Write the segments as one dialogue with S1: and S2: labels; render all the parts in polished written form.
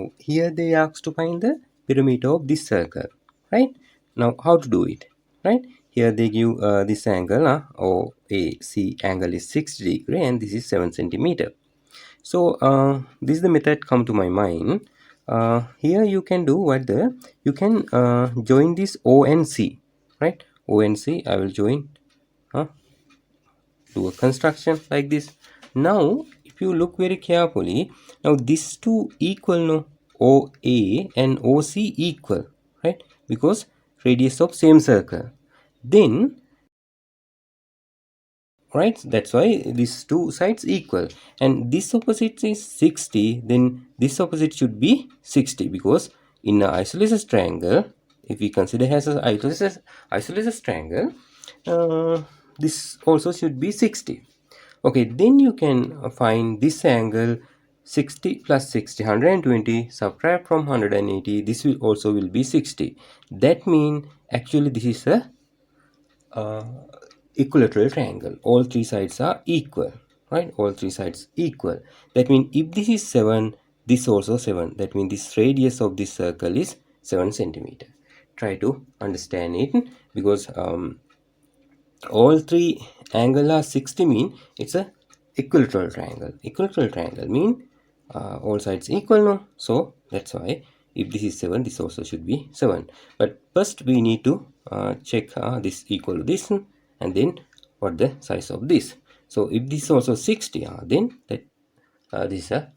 S1: Now here they asked to find the perimeter of this circle, right? Now how to do it, right? Here they give this angle, OAC angle is 60 degree and this is 7 centimeter. So this is the method come to my mind. Here you can do what you can join this O and C, right? O and C I will join, do a construction like this. Now if you look very carefully, now these two equal, no, OA and OC equal, right? Because radius of same circle. Then, right, that's why these two sides equal, and this opposite is 60, then this opposite should be 60, because in an isosceles triangle, if we consider as an isosceles triangle, this also should be 60. Okay, then you can find this angle 60 plus 60, 120, subtract from 180, this will also will be 60. That means actually this is a equilateral triangle. All three sides are equal, right? All three sides equal. That means if this is 7, this also 7. That means this radius of this circle is 7 centimeter. Try to understand it, because all three angle are 60 mean it's a equilateral triangle. Equilateral triangle mean all sides equal, no? So that's why if this is 7, this also should be 7. But first we need to check this equal to this, and then what the size of this. So if this is also 60, then that this is a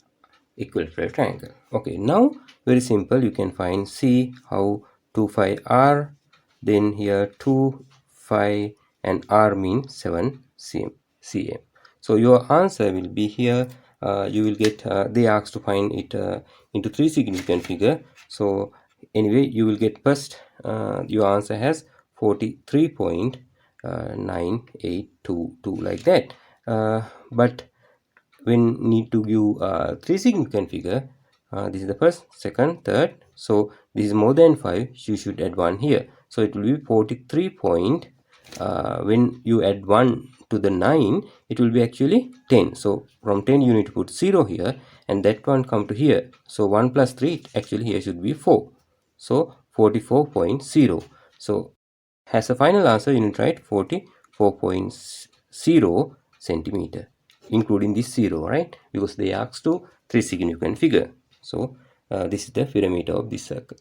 S1: equilateral triangle. Okay, now very simple, you can find, see how 2 5 r, then here 2 5 and r means 7 cm. So your answer will be here, you will get they asked to find it into 3 significant figure. So anyway, you will get first your answer has 43.9822 like that. But when need to give 3 significant figure, this is the first, second, third, so this is more than 5, you should add 1 here, so it will be 43 point, when you add 1 to the 9, it will be actually 10. So from 10 you need to put 0 here, and that one come to here, so 1 plus 3 actually here should be 4, so 44.0. so as a final answer you need to write 44.0 centimeter, including this 0, right? Because they asked to 3 significant figure. So this is the perimeter of this circle.